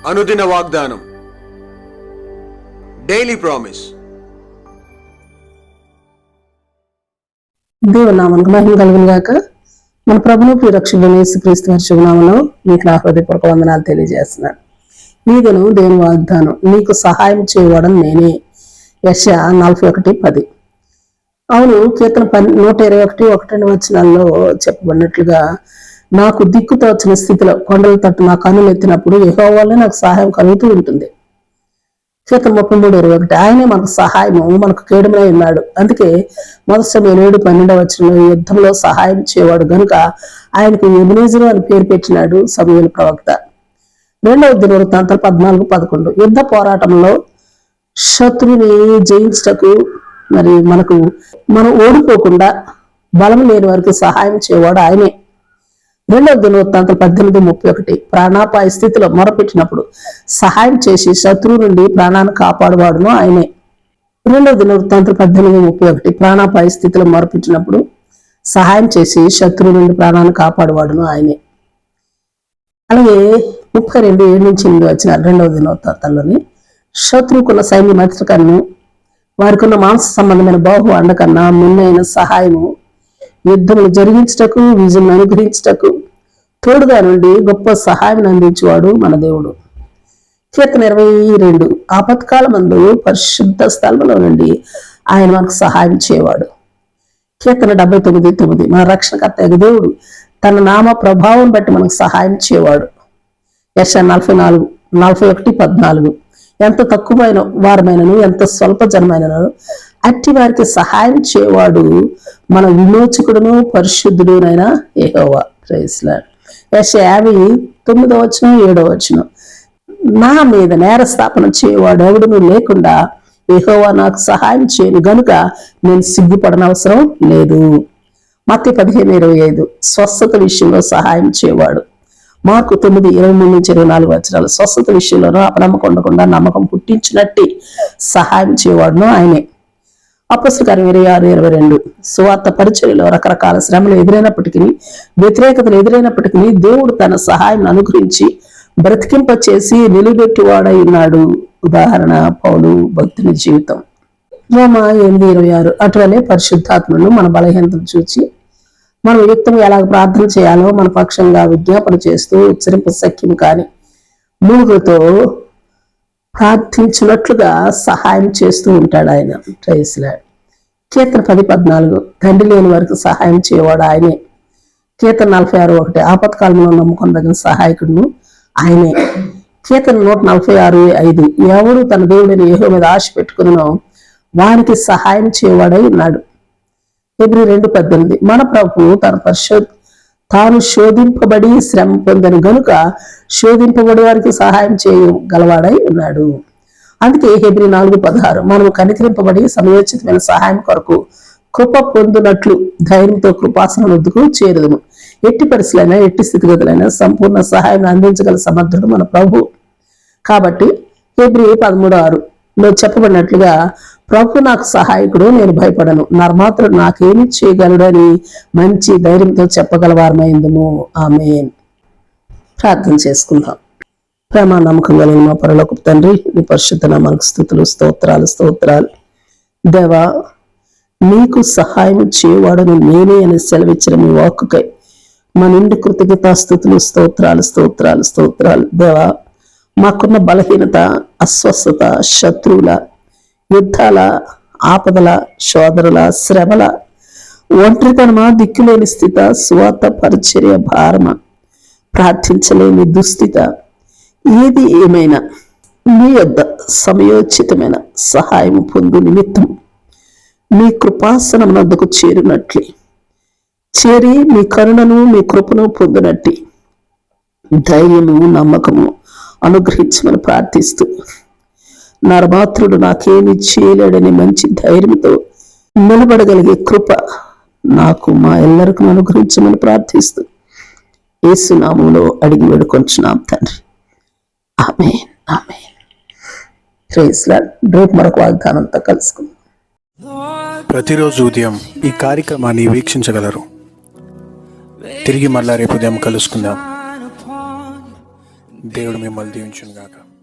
అనుదిన వాగ్దానం, daily promise. దేవునామానికి మహిమ కలుగును గాక. మన ప్రభువు ప్రియరక్షకుడైన యేసుక్రీస్తు వారి శుభనామములో మీకు నా హృదయపూర్వక వందనాలు తెలియజేస్తున్నాను. నీదను దేవుని వాగ్దానం, నీకు సహాయం చేయడం నేనే. యెషయా 41:10. అవును, కీర్తన 121:1 వచనాల్లో చెప్పబడినట్లుగా, నాకు దిక్కుతో వచ్చిన స్థితిలో కొండల తట్టు నా కన్నులు ఎత్తినప్పుడు యెహోవా వల్లే నాకు సహాయం కలుగుతూ ఉంటుంది. కీర్తన 33:21. ఆయనే మనకు సహాయము, మనకు కేడుమై ఉన్నాడు. అందుకే మొదటి సమూయేలు 7:12 వచనంలో యుద్ధంలో సహాయం చేయవాడు గనుక ఆయనకు ఎబెనేజరు అని పేరు పెట్టినాడు సమూయేలు ప్రవక్త. 2వ దినవృత్తాంతాలు 14:11. యుద్ధ పోరాటంలో శత్రుని జయించటకు మనం ఓడిపోకుండా బలం లేని వారికి సహాయం చేయవాడు ఆయనే. 2వ దినవృత్తాంతాలు 18:31. ప్రాణాపాయ స్థితిలో మొరపెట్టినప్పుడు సహాయం చేసి శత్రువు నుండి ప్రాణాన్ని కాపాడువాడును ఆయనే. 2వ దినవృత్తాంతాలు 18:31. ప్రాణాపాయ స్థితిలో మొరపెట్టినప్పుడు సహాయం చేసి శత్రువు నుండి ప్రాణాన్ని కాపాడువాడును ఆయనే. అలాగే 32:7-8 వచనాలు 2వ దినవృత్తాంతాల్లోని, శత్రువుకున్న సైన్య మధ్యకన్ను వారికి ఉన్న మాంస సంబంధమైన బాహు అండకన్నా మిన్నైన సహాయము యుద్ధములు జరిగించటకు, విజయం అనుగ్రహించటకు తోడుగా నుండి గొప్ప సహాయం అందించేవాడు మన దేవుడు. కీర్తన 22. ఆపత్కాలమందు పరిశుద్ధ స్థలంలో నుండి ఆయన మనకు సహాయం చేయవాడు. కీర్తన 79:9. మన రక్షణకర్త దేవుడు తన నామ ప్రభావం బట్టి మనకు సహాయం చేయవాడు. యెషయా 41:14. ఎంత తక్కువైన వారమైనను, ఎంత స్వల్ప జనమైనను అట్టి వారికి సహాయం చేయవాడు మన విమోచకుడును పరిశుద్ధుడునైన యెహోవా. Praise lord. యెషయా 50:9-7. నా మీద నేరస్థాపన చేయవాడు ఎవడును లేకుండా యెహోవా నాకు సహాయం చేయను గనుక నేను సిగ్గుపడనవసరం లేదు. మత్తయి 15:25. స్వస్థత విషయంలో సహాయం చేయవాడు. మార్కు 9:23-24 వచనాలు. స్వస్థత విషయంలోనూ అపనమ్మకం ఉండకుండా నమ్మకం పుట్టించినట్టు సహాయం చేయవాడును ఆయనే. అపొస్తలుల కార్యం 26:22. సువార్త పరిచర్యలో రకరకాల శ్రమలు ఎదురైనప్పటికీ, వ్యతిరేకతలు ఎదురైనప్పటికీ దేవుడు తన సహాయం అనుగ్రహించి బ్రతికింప చేసి నిలబెట్టివాడై ఉన్నాడు. ఉదాహరణ పౌలు భక్తుని జీవితం. రోమా 8:26. అటువలే పరిశుద్ధాత్మను మన బలహీనతను చూచి మనం యుక్తంగా ఎలా ప్రార్థన చేయాలో మన పక్షంగా విజ్ఞాపన చేస్తూ ఉచ్చరింపు సఖ్యం కాని మూగులతో ప్రార్థించినట్లుగా సహాయం చేస్తూ ఉంటాడు ఆయన. Praise Lord. కీర్తన 10:14. తండ్రి లేని వారికి సహాయం చేయవాడు ఆయనే. కీర్తన 46:1. ఆపత్కాలంలో నమ్ముకొనదగిన సహాయకుడును ఆయనే. కీర్తన 146:5. ఎవడు తన దేవుడైన యెహోవా మీద ఆశ పెట్టుకునో వానికి సహాయం చేయవాడై ఉన్నాడు. హెబ్రీ 2:18. మన ప్రభువు తాను శోధింపబడి శ్రమ పొందని గనుక శోధింపబడి వారికి సహాయం చేయగలవాడై ఉన్నాడు. అందుకే హెబ్రీ 4:16. మనము కనికరింపబడి సమయోచితమైన సహాయం కొరకు కృప పొందునట్లు ధైర్యంతో కృపాసనం వద్దకు చేరుదును. ఎట్టి పరిస్థితులైనా, ఎట్టి స్థితిగతులైనా సంపూర్ణ సహాయం అందించగల సమర్థుడు మన ప్రభు. కాబట్టి హెబ్రీ 13:6లో చెప్పబడినట్లుగా, ప్రభు నాకు సహాయకుడు, నేను భయపడను, నర్మాత్రుడు నాకేమి చేయగలడు అని మంచి ధైర్యంతో చెప్పగలవారమైందుము. ఆమేన్. ప్రార్థన చేసుకుందాం. ప్రేమ నమ్మకం కలిగిన మా పరలోకపు తండ్రి, నీ పరిశుద్ధ నామానికి స్తుతులు, స్తోత్రాలు. దేవా, నీకు సహాయం చేయవాడని నేనే అని సెలవిచ్చిన మీ వాక్కుకై మా నిండు కృతజ్ఞతాస్తుతులు, స్తోత్రాలు. దేవా, మాకున్న బలహీనత, అస్వస్థత, శత్రువుల, యుద్ధాల, ఆపదల, శోధనల, శ్రమల, ఒంటరితనమా, దిక్కులేని స్థిత, స్వార్థ పరిచర్య భారమా, ప్రార్థించలేని దుస్థిత, ఏది ఏమైనా మీ యొద్ద సమయోచితమైన సహాయం పొందు నిమిత్తం మీ కృపాసనమునొద్దకు చేరి మీ కరుణను, మీ కృపను పొందినట్టి ధైర్యము, నమ్మకము అనుగ్రహించమని ప్రార్థిస్తూ, నరమాత్రుడు నాకేమి చేయలేడని మంచి ధైర్యంతో నిలబడగలిగే కృప నాకు, మా ఎల్లరికీ అనుగ్రహించమని ప్రార్థిస్తూ యేసు నామములో అడిగి వేడుకొంచున్నాం తండ్రి. ఆమేన్. Praise Lord. రేపు మరొక వాగ్దానంతో కలుసుకుందాం. ప్రతిరోజు ఉదయం ఈ కార్యక్రమాన్ని వీక్షించగలరు. తిరిగి మళ్ళా రేపు ఉదయం కలుసుకుందాం. దేవుడు మిమ్మల్ని దీవించును గాక.